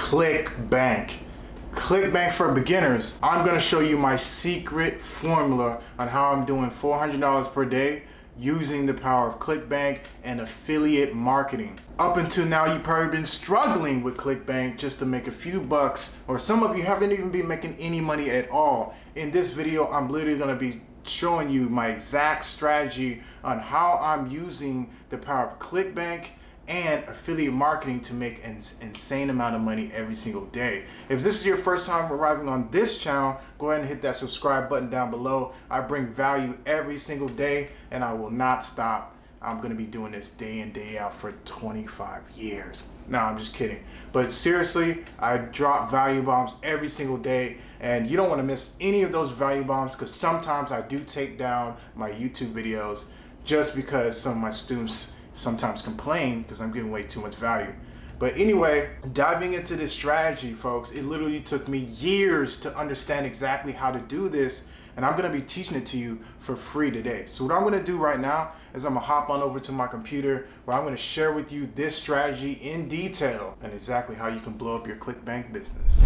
Clickbank. Clickbank for beginners. I'm gonna show you my secret formula on how I'm doing $400 per day using the power of Clickbank and affiliate marketing. Up until now, you've probably been struggling with Clickbank just to make a few bucks, or some of you haven't even been making any money at all. In this video, I'm literally gonna be showing you my exact strategy on how I'm using the power of Clickbank and affiliate marketing to make an insane amount of money every single day. If this is your first time arriving on this channel, go ahead and hit that subscribe button down below. I bring value every single day and I will not stop. I'm gonna be doing this day in, day out for 25 years. No, I'm just kidding. But seriously, I drop value bombs every single day and you don't wanna miss any of those value bombs because sometimes I do take down my YouTube videos just because some of my students sometimes complain because I'm giving away too much value. But anyway, diving into this strategy, folks, it literally took me years to understand exactly how to do this, and I'm gonna be teaching it to you for free today. So what I'm gonna do right now is I'm gonna hop on over to my computer where I'm gonna share with you this strategy in detail and exactly how you can blow up your Clickbank business.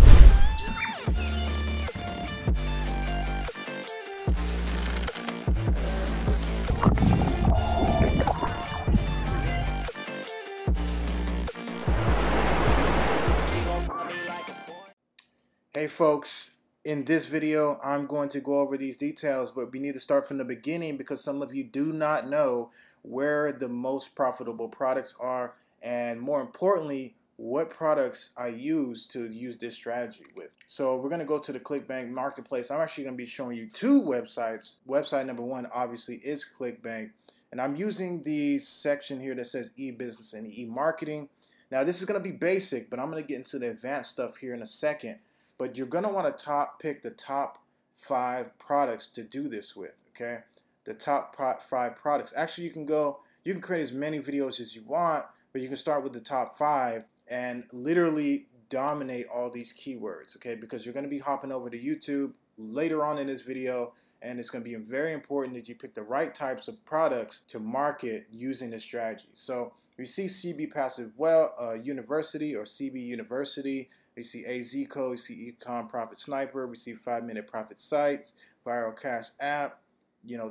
Hey folks, in this video I'm going to go over these details, but we need to start from the beginning because some of you do not know where the most profitable products are, and more importantly, what products I use to use this strategy with. So we're going to go to the Clickbank marketplace. I'm actually going to be showing you two websites. Website number one obviously is Clickbank, and I'm using the section here that says e-business and e-marketing. Now this is going to be basic, but I'm going to get into the advanced stuff here in a second. But you're going to want to pick the top 5 products to do this with, okay? The top 5 products. Actually, you can create as many videos as you want, but you can start with the top 5 and literally dominate all these keywords, okay? Because you're going to be hopping over to YouTube later on in this video, and it's going to be very important that you pick the right types of products to market using this strategy. So we see CB Passive University or CB University. We see AZ Code, we see Econ Profit Sniper, we see 5-minute profit sites, Viral Cash App,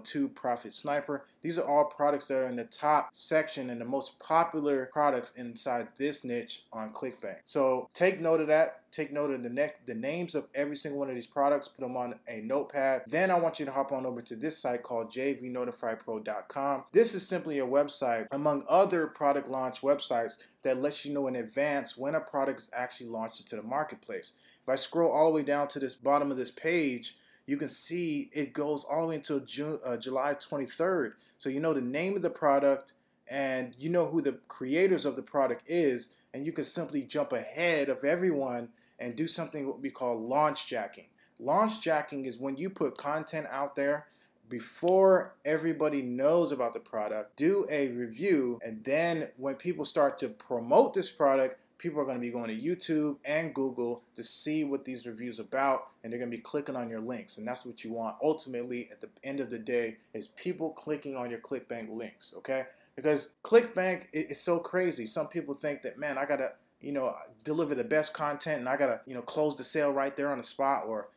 2 Profit Sniper. These are all products that are in the top section and the most popular products inside this niche on Clickbank. So take note of that. Take note of the names of every single one of these products. Put them on a notepad. Then I want you to hop on over to this site called jvnotifypro.com. This is simply a website among other product launch websites that lets you know in advance when a product is actually launched into the marketplace. If I scroll all the way down to this bottom of this page, you can see it goes all the way until July 23rd. So you know the name of the product and you know who the creators of the product is, and you can simply jump ahead of everyone and do something what we call launch jacking. Launch jacking is when you put content out there before everybody knows about the product, do a review, and then when people start to promote this product, people are going to be going to YouTube and Google to see what these reviews are about, and they're going to be clicking on your links. And that's what you want ultimately at the end of the day, is people clicking on your Clickbank links, okay? Because Clickbank is so crazy. Some people think that, man, I got to, deliver the best content and I got to, close the sale right there on the spot, or,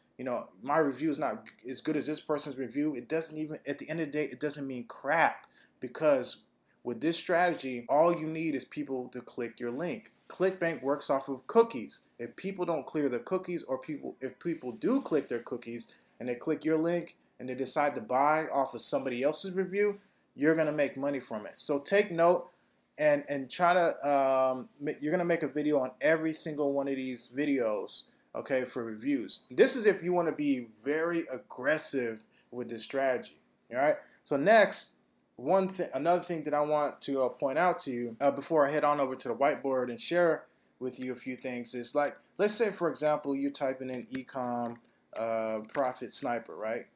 my review is not as good as this person's review. It doesn't even, at the end of the day, it doesn't mean crap, because with this strategy, all you need is people to click your link. Clickbank works off of cookies. If people don't clear their cookies, or if people do click their cookies and they click your link and they decide to buy off of somebody else's review, you're gonna make money from it. So take note and try to you're gonna make a video on every single one of these videos, okay, for reviews. This is if you want to be very aggressive with this strategy. All right. So next, another thing that I want to point out to you before I head on over to the whiteboard and share with you a few things is, like, let's say for example you're typing in Ecom Profit Sniper, right?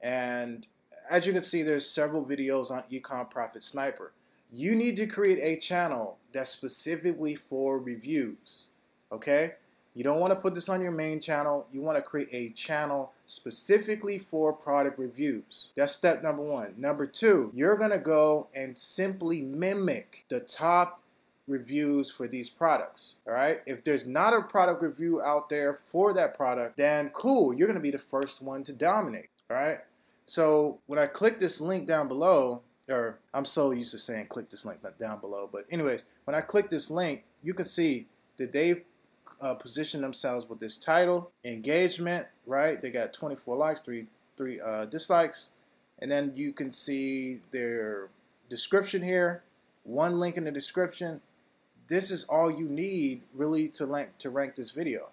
And as you can see, there's several videos on Ecom Profit Sniper. You need to create a channel that's specifically for reviews, okay? You don't want to put this on your main channel. You want to create a channel specifically for product reviews. That's step number 1. Number 2, you're going to go and simply mimic the top reviews for these products. All right, if there's not a product review out there for that product, then cool, you're going to be the first one to dominate. All right, so when I click this link down below, or I'm so used to saying click this link, not down below, but anyways, when I click this link, you can see that they've positioned themselves with this title, engagement, right? They got 24 likes, three dislikes, and then you can see their description here, one link in the description. This is all you need really to rank this video.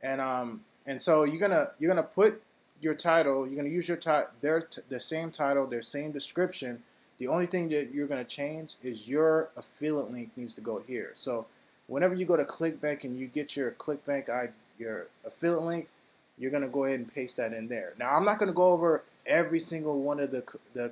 And so you're gonna put your title, you're gonna use your the same title, their same description. The only thing that you're gonna change is your affiliate link needs to go here. So whenever you go to Clickbank and you get your Clickbank your affiliate link, you're gonna go ahead and paste that in there. Now I'm not gonna go over every single one of the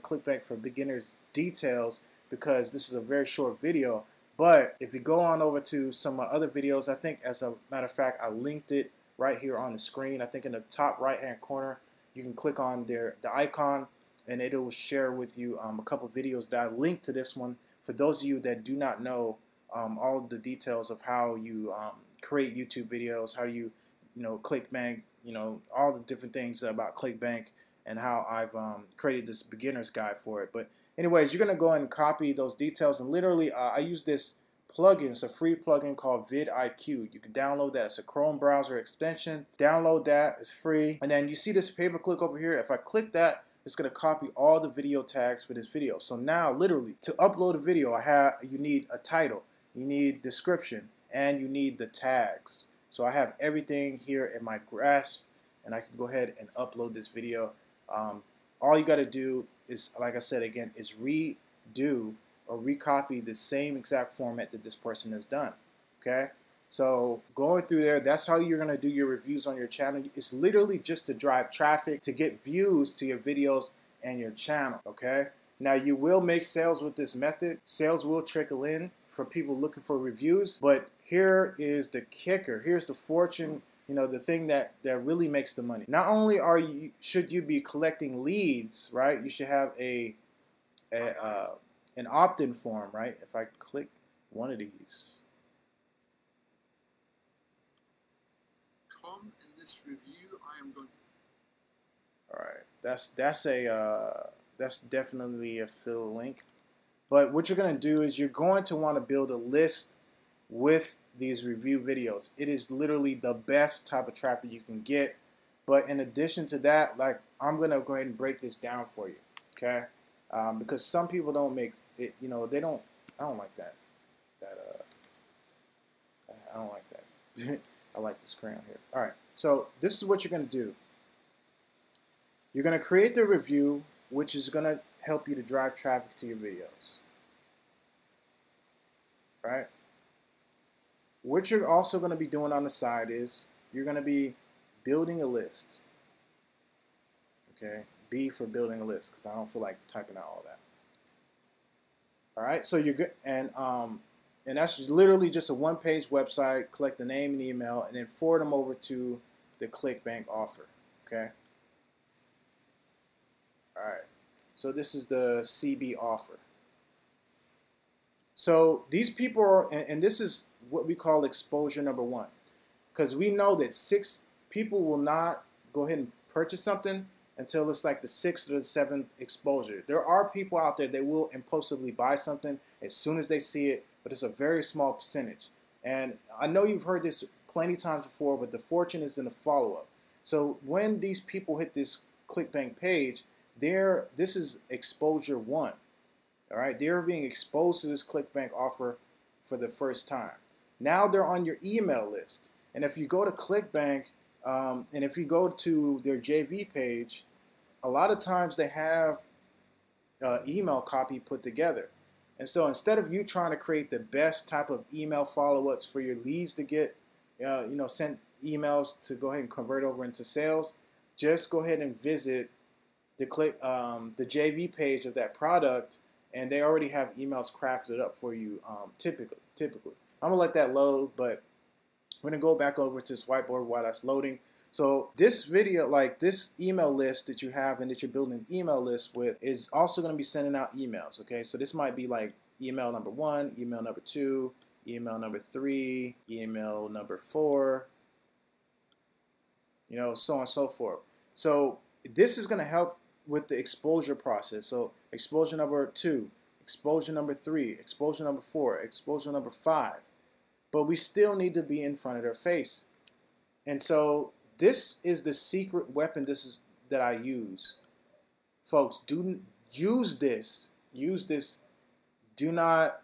Clickbank for beginners details because this is a very short video. But if you go on over to some other videos, I think as a matter of fact, I linked it right here on the screen. I think in the top right hand corner, you can click on the icon and it will share with you a couple videos that I linked to this one for those of you that do not know all the details of how you create YouTube videos, how you Clickbank, all the different things about Clickbank and how I've created this beginner's guide for it. But anyways, you're gonna go and copy those details, and literally I use this plugin. It's a free plugin called vidIQ. You can download that. It's a Chrome browser extension. Download that. It's free. And then you see this pay-per-click over here. If I click that, it's going to copy all the video tags for this video. So now, literally, to upload a video, you need a title, you need description, and you need the tags. So I have everything here in my grasp, and I can go ahead and upload this video. All you got to do is, like I said again, is redo or recopy the same exact format that this person has done. Okay, so going through there, that's how you're gonna do your reviews on your channel. It's literally just to drive traffic, to get views to your videos and your channel. Okay, now you will make sales with this method. Sales will trickle in for people looking for reviews, but here is the kicker. Here's the fortune, the thing that really makes the money. Not only should you be collecting leads, right? You should have an opt-in form, right? If I click one of these, come in this review, I am going to. All right, that's definitely a fill link. But what you're gonna do is you're going to want to build a list with these review videos. It is literally the best type of traffic you can get. But in addition to that, like, I'm gonna go ahead and break this down for you, okay? Because some people don't make it, they don't. I don't like that. I don't like that. I like this crayon here. All right. So this is what you're gonna do. You're gonna create the review, which is gonna help you to drive traffic to your videos. Right. What you're also gonna be doing on the side is you're gonna be building a list. Okay. B for building a list, because I don't feel like typing out all that. All right, so you're good, and that's literally just a one-page website. Collect the name and email, and then forward them over to the Clickbank offer. Okay. All right. So this is the CB offer. So these people are, and this is what we call exposure number one, because we know that 6 people will not go ahead and purchase something until it's like the 6th or the 7th exposure. There are people out there that will impulsively buy something as soon as they see it, but it's a very small percentage. And I know you've heard this plenty times before, but the fortune is in the follow-up. So when these people hit this Clickbank page, this is exposure 1. All right, they're being exposed to this Clickbank offer for the first time. Now they're on your email list. And if you go to Clickbank, and if you go to their JV page, a lot of times they have email copy put together. And so instead of you trying to create the best type of email follow-ups for your leads to get, sent emails to go ahead and convert over into sales, just go ahead and visit the JV page of that product, and they already have emails crafted up for you. Typically, I'm gonna let that load, but we're gonna go back over to this whiteboard while that's loading. So this video, like this email list that you have and that you're building an email list with, is also gonna be sending out emails, okay? So this might be like email number 1, email number 2, email number 3, email number 4, you know, so on and so forth. So this is going to help with the exposure process. So exposure number 2, exposure number 3, exposure number 4, exposure number 5. But we still need to be in front of their face. And so this is the secret weapon that I use. Folks, do use this. Use this. Do not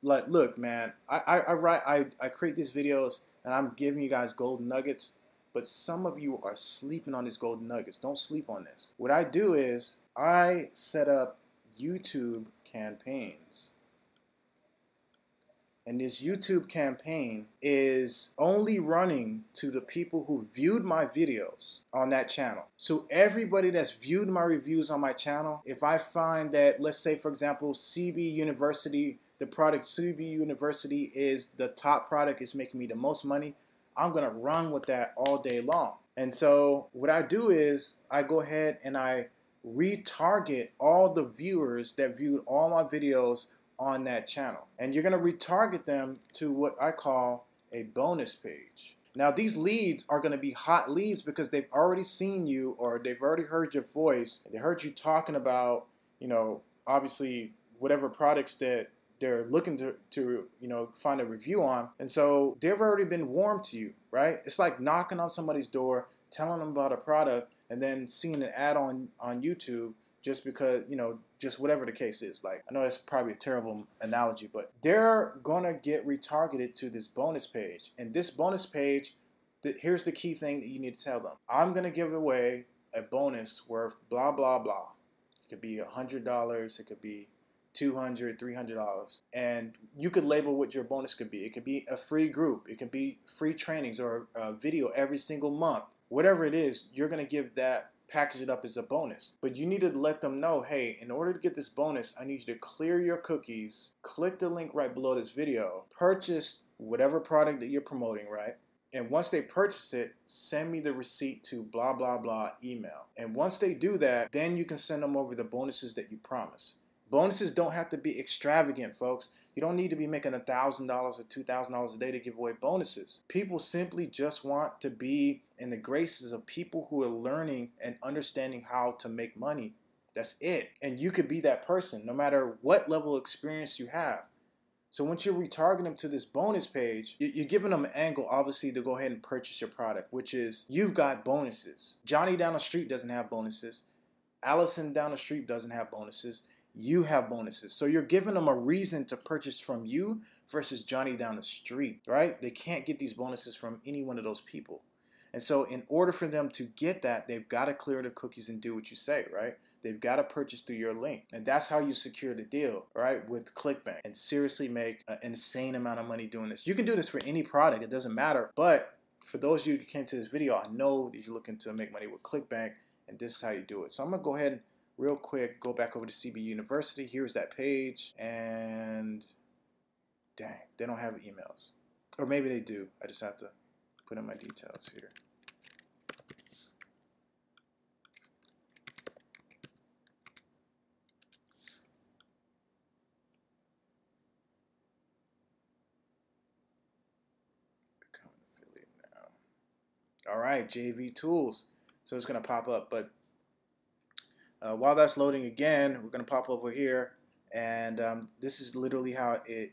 look, man. I create these videos and I'm giving you guys golden nuggets, but some of you are sleeping on these golden nuggets. Don't sleep on this. What I do is I set up YouTube campaigns. And this YouTube campaign is only running to the people who viewed my videos on that channel. So everybody that's viewed my reviews on my channel, if I find that, let's say for example, CB University, the product CB University is the top product, is making me the most money, I'm gonna run with that all day long. And so what I do is I go ahead and I retarget all the viewers that viewed all my videos on that channel, and you're going to retarget them to what I call a bonus page. Now these leads are going to be hot leads because they've already seen you, or they've already heard your voice. They heard you talking about, you know, obviously whatever products that they're looking to you know, find a review on, and so they've already been warmed to you, right? It's like knocking on somebody's door, telling them about a product, and then seeing an ad on YouTube just because, you know, just whatever the case is. Like, I know that's probably a terrible analogy, but they're gonna get retargeted to this bonus page. And this bonus page, here's the key thing that you need to tell them. I'm gonna give away a bonus worth blah, blah, blah. It could be $100, it could be $200, $300. And you could label what your bonus could be. It could be a free group. It could be free trainings or a video every single month. Whatever it is, you're gonna give that, package it up as a bonus. But you need to let them know, hey, in order to get this bonus, I need you to clear your cookies, click the link right below this video, purchase whatever product that you're promoting, right? And once they purchase it, send me the receipt to blah, blah, blah email. And once they do that, then you can send them over the bonuses that you promised. Bonuses don't have to be extravagant, folks. You don't need to be making $1,000 or $2,000 a day to give away bonuses. People simply just want to be in the graces of people who are learning and understanding how to make money. That's it. And you could be that person no matter what level of experience you have. So once you're retargeting them to this bonus page, you're giving them an angle, obviously, to go ahead and purchase your product, which is you've got bonuses. Johnny down the street doesn't have bonuses. Allison down the street doesn't have bonuses. You have bonuses. So you're giving them a reason to purchase from you versus Johnny down the street, right? They can't get these bonuses from any one of those people. And so in order for them to get that, they've got to clear the cookies and do what you say, right? They've got to purchase through your link. And that's how you secure the deal, right? With Clickbank, and seriously make an insane amount of money doing this. You can do this for any product. It doesn't matter. But for those of you who came to this video, I know that you're looking to make money with Clickbank, and this is how you do it. So I'm going to go ahead and real quick go back over to CB University. Here's that page, and dang, they don't have emails. Or maybe they do. I just have to put in my details here. Become an affiliate now. All right, JV Tools. So it's going to pop up, but while that's loading again, we're going to pop over here, and this is literally how it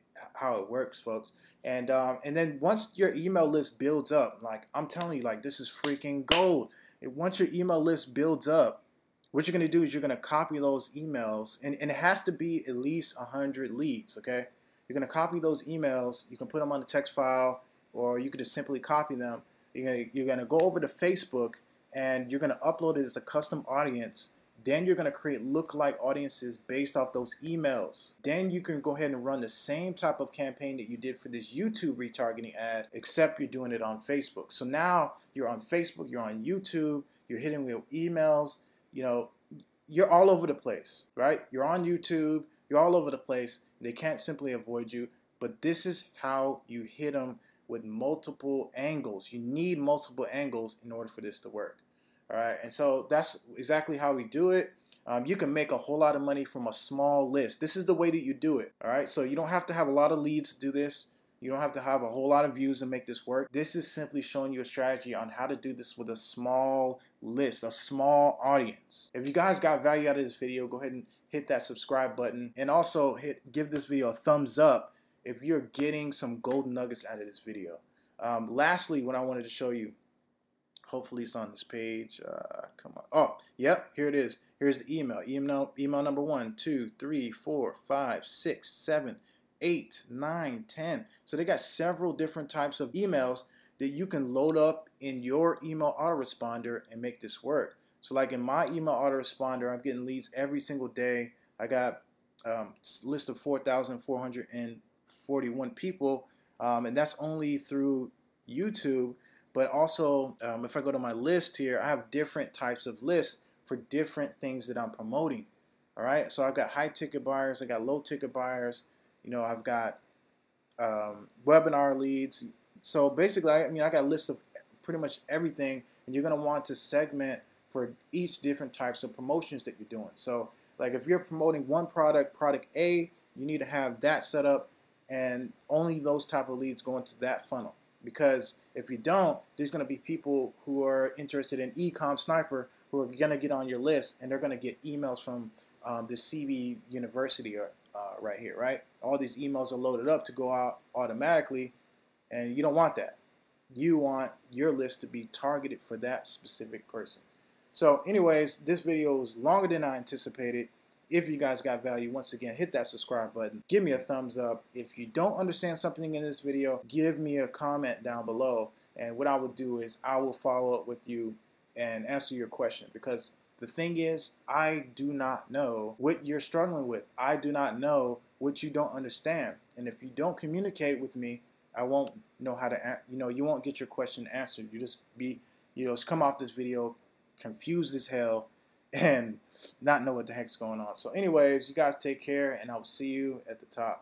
works, folks. And then once your email list builds up, like I'm telling you, like this is freaking gold. Once your email list builds up, what you're going to do is you're going to copy those emails, and it has to be at least 100 leads, okay? You're going to copy those emails. You can put them on a text file, or you could just simply copy them. You're going to go over to Facebook, and you're going to upload it as a custom audience. Then you're going to create lookalike audiences based off those emails. Then you can go ahead and run the same type of campaign that you did for this YouTube retargeting ad, except you're doing it on Facebook. So now you're on Facebook, you're on YouTube, you're hitting with emails, you know, you're all over the place, right? You're on YouTube, you're all over the place. They can't simply avoid you, but this is how you hit them with multiple angles. You need multiple angles in order for this to work. All right, and so that's exactly how we do it. You can make a whole lot of money from a small list. This is the way that you do it. All right, so you don't have to have a lot of leads to do this. You don't have to have a whole lot of views to make this work. This is simply showing you a strategy on how to do this with a small list, a small audience. If you guys got value out of this video, go ahead and hit that subscribe button, and also give this video a thumbs up if you're getting some golden nuggets out of this video. Lastly, what I wanted to show you, hopefully it's on this page. Come on. Oh, yep, here it is. Here's the email. Email number 1, 2, 3, 4, 5, 6, 7, 8, 9, 10. So they got several different types of emails that you can load up in your email autoresponder and make this work. So like in my email autoresponder, I'm getting leads every single day. I got a list of 4,441 people, and that's only through YouTube. But also, if I go to my list here, I have different types of lists for different things that I'm promoting. All right, so I've got high ticket buyers, I got low ticket buyers. You know, I've got webinar leads. So basically, I got a list of pretty much everything, and you're gonna want to segment for each different types of promotions that you're doing. So like if you're promoting one product, product A, you need to have that set up, and only those type of leads go into that funnel. Because if you don't, there's going to be people who are interested in Ecom Sniper who are going to get on your list, and they're going to get emails from the CB University right here, right? All these emails are loaded up to go out automatically, and you don't want that. You want your list to be targeted for that specific person. So anyways, this video was longer than I anticipated. If you guys got value, once again, hit that subscribe button. Give me a thumbs up. If you don't understand something in this video, give me a comment down below. And what I will do is I will follow up with you and answer your question. Because the thing is, I do not know what you're struggling with. I do not know what you don't understand. And if you don't communicate with me, I won't know how to, you won't get your question answered. You just just come off this video confused as hell and not know what the heck's going on. So anyways, you guys take care, and I will see you at the top.